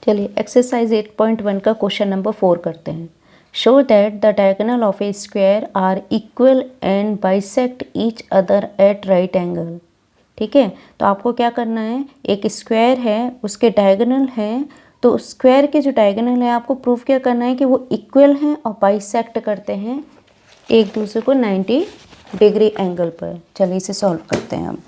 चलिए एक्सरसाइज 8.1 का question number 4 करते हैं। Show that the diagonal of a square are equal and bisect each other at right angle. ठीक है, तो आपको क्या करना है, एक स्क्वायर है उसके डायगोनल हैं, तो स्क्वायर के जो डायगोनल है आपको प्रूफ क्या करना है कि वो इक्वल हैं और बाइसेक्ट करते हैं एक दूसरे को 90 डिग्री एंगल पर। चलिए इसे सॉल्व करते हैं हम।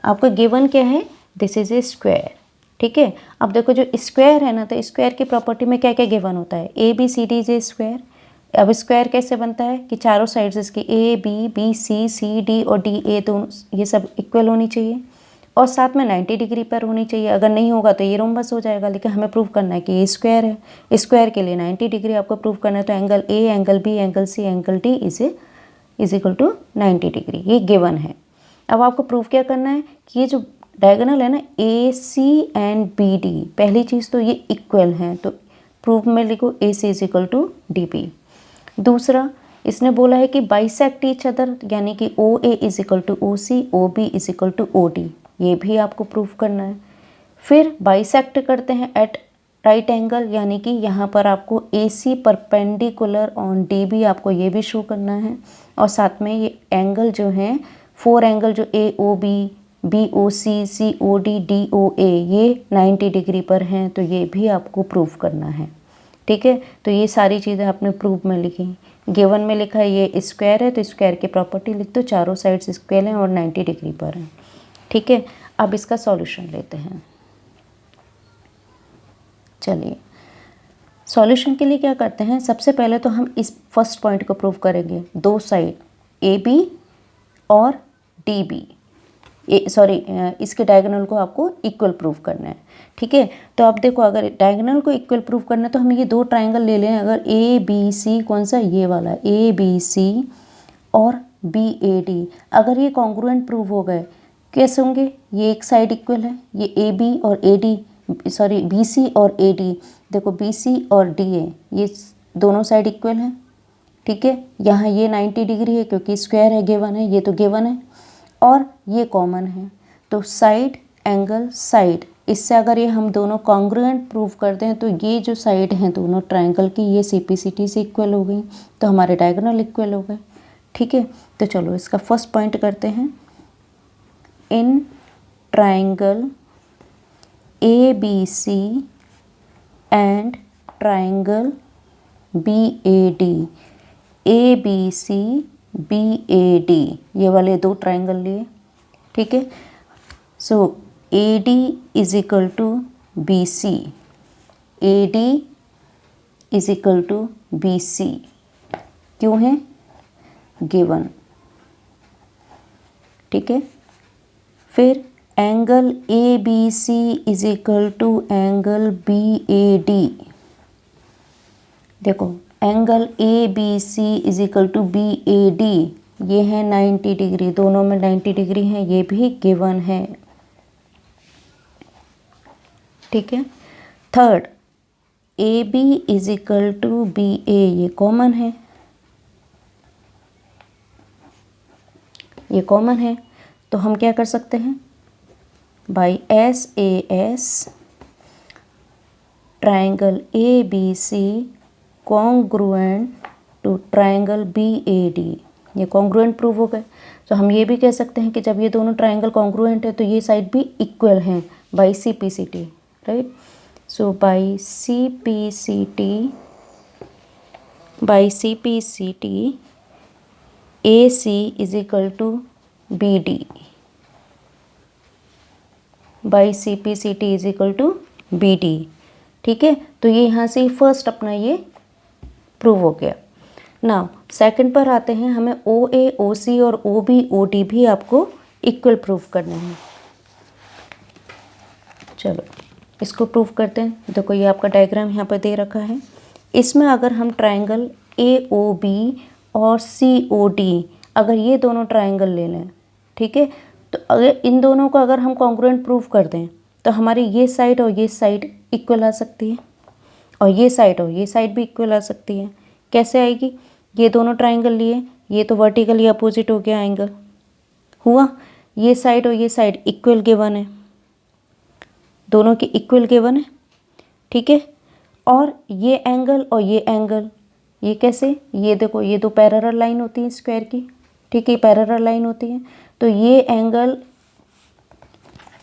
आपको गिवन क्या है, दिस इज ए स्क्वायर। ठीक है, अब देखो जो स्क्वायर है ना, तो स्क्वायर की प्रॉपर्टी में क्या क्या गिवन होता है, A B C D is a square. अब स्क्वायर कैसे बनता है कि चारों साइड्स इसकी A B B C C D और डी ए दोनों ये सब इक्वल होनी चाहिए और साथ में 90 डिग्री पर होनी चाहिए। अगर नहीं होगा तो ये रोम्बस हो जाएगा, लेकिन हमें प्रूव करना है कि ये स्क्वायर है। स्क्वायर के लिए 90 डिग्री आपको प्रूव करना है, तो angle A angle B angle C angle D is equal to 90 degree, ये गिवन है। अब आपको प्रूफ क्या करना है कि ये जो डायगोनल है ना ए सी एंड बी डी, पहली चीज़ तो ये इक्वल हैं, तो प्रूफ में लिखो A C is equal to D B. दूसरा इसने बोला है कि बाइसेक्ट ईच अदर, यानी कि O A is equal to O C, O B is equal to O D, ये भी आपको प्रूफ करना है। फिर बाइसेक्ट करते हैं एट राइट एंगल, यानी कि यहाँ पर आपको A C perpendicular on D B, आपको ये भी शो करना है। और साथ में ये एंगल जो हैं 4 एंगल जो ए ओ बी बी ओ सी सी ओ डी डी ओ ए, ये 90 डिग्री पर हैं, तो ये भी आपको प्रूफ करना है। ठीक है, तो ये सारी चीज़ें आपने प्रूफ में लिखी। गिवन में लिखा है ये स्क्वायर है, तो स्क्वायर की प्रॉपर्टी लिख दो, चारों साइड्स स्क्वायर हैं और 90 डिग्री पर हैं। ठीक है, अब इसका सॉल्यूशन लेते हैं। चलिए सॉल्यूशन के लिए क्या करते हैं, सबसे पहले तो हम इस फर्स्ट पॉइंट को प्रूव करेंगे, दो साइड ए बी और डी बी इसके डायगोनल को आपको इक्वल प्रूफ करना है। ठीक है, तो आप देखो अगर डायगोनल को इक्वल प्रूफ करना है तो हम ये दो ट्राइंगल ले लें। अगर ए बी सी, कौन सा, ये वाला ए बी सी और बी ए डी, अगर ये कॉन्ग्रुएंट प्रूव हो गए, कैसे होंगे, ये एक साइड इक्वल है, ये ए बी और A D, sorry B C और ए डी, देखो बी सी और डी है, ये दोनों साइड इक्वल हैं। ठीक है, यहाँ ये 90 डिग्री है क्योंकि स्क्वायर है, गिवन है, ये तो गिवन है और ये कॉमन है, तो साइड एंगल साइड, इससे अगर ये हम दोनों कॉन्ग्रुएंट प्रूव करते हैं तो ये जो साइड हैं दोनों ट्राइंगल की, ये सी पी सी टी से इक्वल हो गई, तो हमारे डायगोनल इक्वल हो गए। ठीक है, तो चलो इसका फर्स्ट पॉइंट करते हैं। In triangle A B C and triangle B A D, A B C B A D, ये वाले दो ट्राइंगल लिए। ठीक है, so A D is equal to B C, A D is equal to B C, क्यों है, given. ठीक है, फिर angle A B C is equal to angle B A D, देखो angle A B C is equal to B A D, ये है 90 degree, दोनों में 90 डिग्री है, ये भी गिवन है। ठीक है, third A B is equal to B A, ये कॉमन है, ये कॉमन है, तो हम क्या कर सकते हैं, by S A S triangle A B C congruent to triangle B A D, ये कॉन्ग्रुएंट प्रूव हो गए। तो हम ये भी कह सकते हैं कि जब ये दोनों ट्राइंगल कॉन्ग्रुएंट है तो ये साइड भी इक्वल हैं by C P C T, right. So by C P C T, by C P C T A C is equal to B D, by C P C T is equal to B D. ठीक है, तो ये यहाँ से first अपना ये prove हो गया। नाउ सेकंड पर आते हैं, हमें ओ ए ओ सी और ओ बी ओ डी भी आपको इक्वल प्रूफ करने हैं। चलो इसको प्रूफ करते हैं। देखो ये आपका डायग्राम यहाँ पर दे रखा है, इसमें अगर हम ट्राइंगल ए ओ बी और सी ओ डी, अगर ये दोनों ट्राइंगल ले लें, ठीक है, तो अगर इन दोनों को अगर हम कॉन्ग्रुएंट प्रूफ कर दें तो हमारी ये साइड और ये साइड इक्वल आ सकती है और ये साइड और ये साइड भी इक्वल आ सकती है। कैसे आएगी, ये दोनों ट्राइंगल लिए, ये तो वर्टिकली अपोजिट हो गया एंगल हुआ, ये साइड और ये साइड इक्वल गिवन है, दोनों के इक्वल गिवन है, ठीक है। और ये एंगल और ये एंगल, ये कैसे, ये देखो ये दो पैरेलल लाइन होती है स्क्वायर की, ठीक है, पैरेलल लाइन होती है। तो ये एंगल,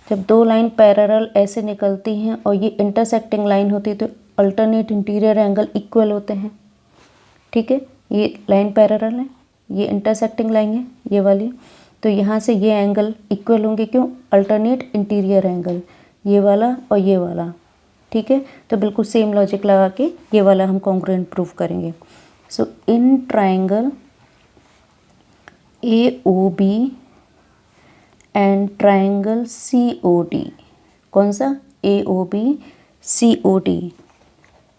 जब दो लाइन पैरेलल ऐसे निकलती हैं और ये इंटरसेक्टिंग लाइन होती है तो अल्टरनेट इंटीरियर एंगल इक्वल होते हैं, ठीक है। ये लाइन पैरेलल है, ये इंटरसेक्टिंग लाइन है ये वाली, तो यहाँ से ये एंगल इक्वल होंगे, क्यों, अल्टरनेट इंटीरियर एंगल, ये वाला और ये वाला, ठीक है। तो बिल्कुल सेम लॉजिक लगा के ये वाला हम कॉन्ग्रुएंट प्रूव करेंगे। So in triangle AOB and triangle COD, कौन सा, AOB COD।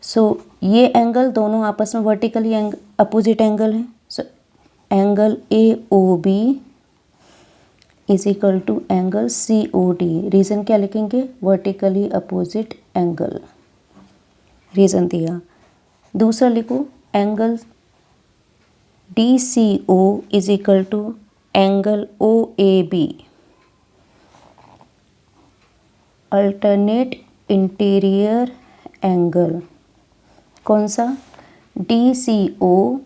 सो ये एंगल दोनों आपस में वर्टिकली अपोजिट एंगल हैं। So angle AOB is equal to angle COD। Reason क्या लिखेंगे, वर्टिकली अपोजिट एंगल, रीज़न दिया। दूसरा लिखो angle DCO is equal to angle OAB, alternate interior angle, कौन सा, DCO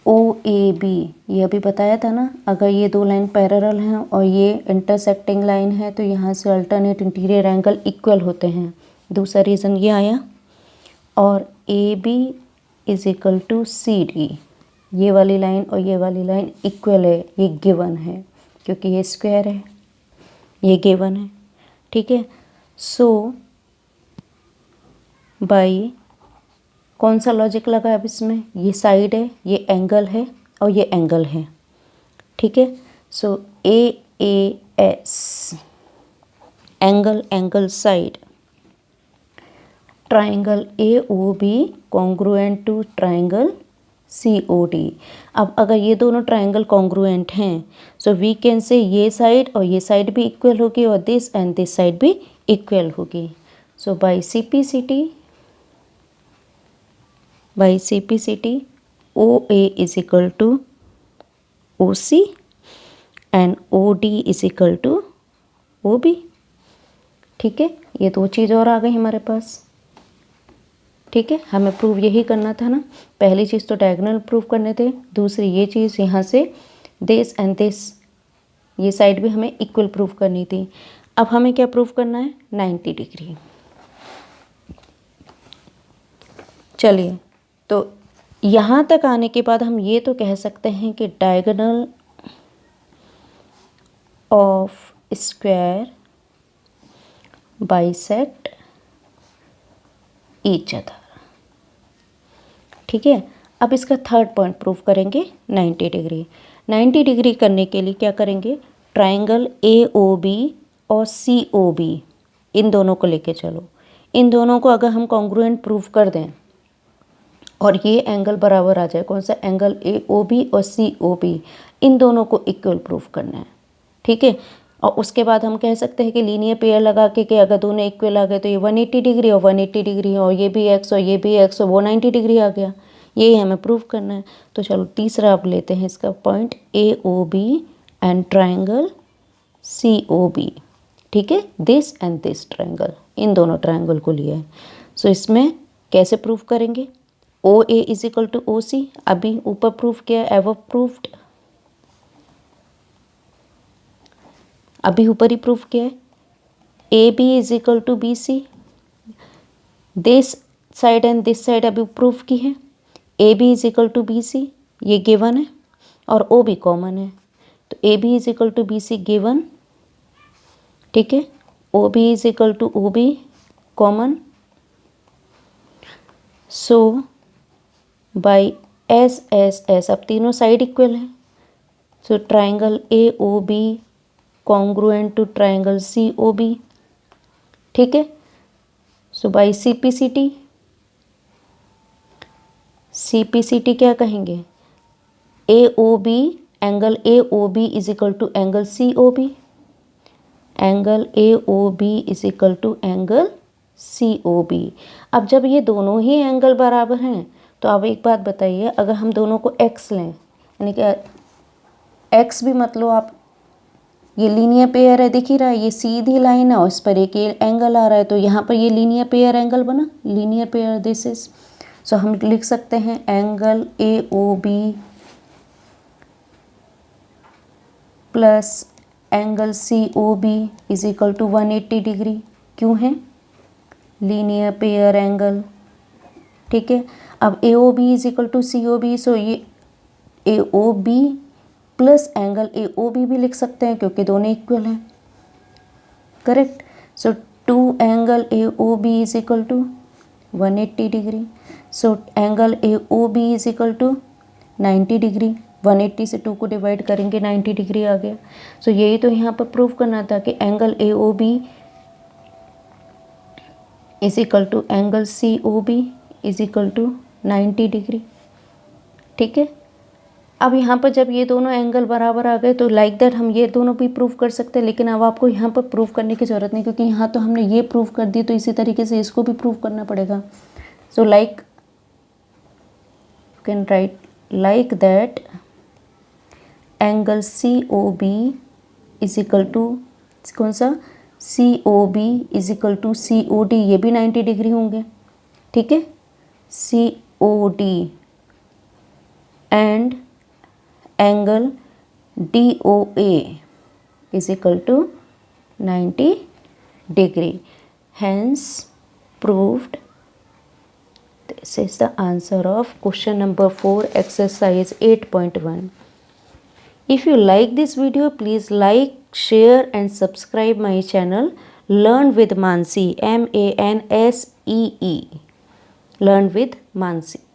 OAB। ये अभी बताया था ना, अगर ये दो लाइन पैरेलल हैं और ये इंटरसेक्टिंग लाइन है तो यहाँ से अल्टरनेट इंटीरियर एंगल इक्वल होते हैं, दूसरा रीज़न ये आया। और AB is equal to CD, ये वाली लाइन और ये वाली लाइन इक्वल है, ये गिवन है क्योंकि ये स्क्वायर है, ये गिवन है, ठीक है। सो बाई कौन सा लॉजिक लगा अब इसमें, ये साइड है, ये एंगल है और ये एंगल है, ठीक है। So AAS angle, angle side, triangle AOB congruent to triangle COD। अब अगर ये दोनों ट्राइंगल कॉन्ग्रुएंट हैं सो वी कैन से ये साइड और ये साइड भी इक्वल होगी और दिस एंड दिस साइड भी इक्वल होगी। So by CPCT OA is equal to OC and OD is equal to OB, ठीक है। ये दो चीज़ और आ गई हमारे पास, ठीक है। हमें प्रूव यही करना था ना, पहली चीज़ तो डायगोनल प्रूव करने थे, दूसरी ये चीज़ यहाँ से दिस एंड दिस, ये साइड भी हमें इक्वल प्रूव करनी थी। अब हमें क्या प्रूव करना है, 90 डिग्री। चलिए, तो यहाँ तक आने के बाद हम ये तो कह सकते हैं कि diagonal of square bisect each other, ठीक है। अब इसका थर्ड पॉइंट प्रूव करेंगे 90 डिग्री। 90 डिग्री करने के लिए क्या करेंगे, ट्राइंगल AOB और COB इन दोनों को लेके चलो, इन दोनों को अगर हम कॉन्ग्रुएंट प्रूव कर दें और ये एंगल बराबर आ जाए, कौन सा, एंगल AOB और COB, इन दोनों को इक्वल प्रूव करना है, ठीक है। और उसके बाद हम कह सकते हैं कि लीनियर पेयर लगा के कि अगर दोनों इक्वल आ गए तो ये 180 डिग्री और 180 डिग्री है और ये भी x और ये भी x और वो 90 डिग्री आ गया, यही हमें प्रूव करना है। तो चलो तीसरा अब लेते हैं इसका point AOB and triangle COB, ठीक है, दिस एंड दिस ट्राइंगल, इन दोनों ट्राइंगल को लिया है। सो इसमें कैसे प्रूव करेंगे, OA is equal to OC, अभी ऊपर प्रूव किया, एवर प्रूव्ड, अभी ऊपर ही प्रूफ किया है। AB is equal to BC, this side and this side अभी प्रूफ की है। AB is equal to BC, ये गिवन है और OB कॉमन है, तो AB is equal to BC given, ठीक है। OB is equal to OB common. So by S अब तीनों साइड इक्वल है, so triangle AOB congruent to triangle COB, ठीक है। सो बाई CPCT क्या कहेंगे, AOB angle AOB is equal to angle COB, angle AOB is equal to angle COB। अब जब ये दोनों ही एंगल बराबर हैं तो अब एक बात बताइए, अगर हम दोनों को x लें, यानी कि x भी मत लो आप, ये लीनियर पेयर है, दिख ही रहा है, ये सीधी लाइन है और इस पर एक एंगल आ रहा है, तो यहाँ पर ये लीनियर पेयर एंगल बना, linear pair this is. So हम लिख सकते हैं angle AOB plus angle COB is equal to 180 degree. क्यों है? Linear pair angle. ठीक है, अब AOB is equal to COB, so ये AOB प्लस एंगल AOB भी लिख सकते हैं क्योंकि दोनों इक्वल हैं। Correct. So 2 angle AOB is equal to 180 degree. So angle AOB is equal to 90 degree. 180 से 2 को डिवाइड करेंगे 90 डिग्री आ गया। सो यही तो यहाँ पर प्रूव करना था कि angle AOB is equal to angle COB is equal to 90 degree. ठीक है, अब यहाँ पर जब ये दोनों एंगल बराबर आ गए तो लाइक दैट हम ये दोनों भी प्रूव कर सकते हैं, लेकिन अब आपको यहाँ पर प्रूव करने की ज़रूरत नहीं क्योंकि यहाँ तो हमने ये प्रूव कर दी, तो इसी तरीके से इसको भी प्रूव करना पड़ेगा। So like can write like that angle COB is equal to कौन सा, COB is equal to COD, ये भी 90 डिग्री होंगे। ठीक है, COD and angle DOA is equal to 90 degree. Hence proved. This is the answer of question number 4 exercise 8.1. If you like this video, please like, share and subscribe my channel Learn with Mansi, MANSEE. Learn with Mansi.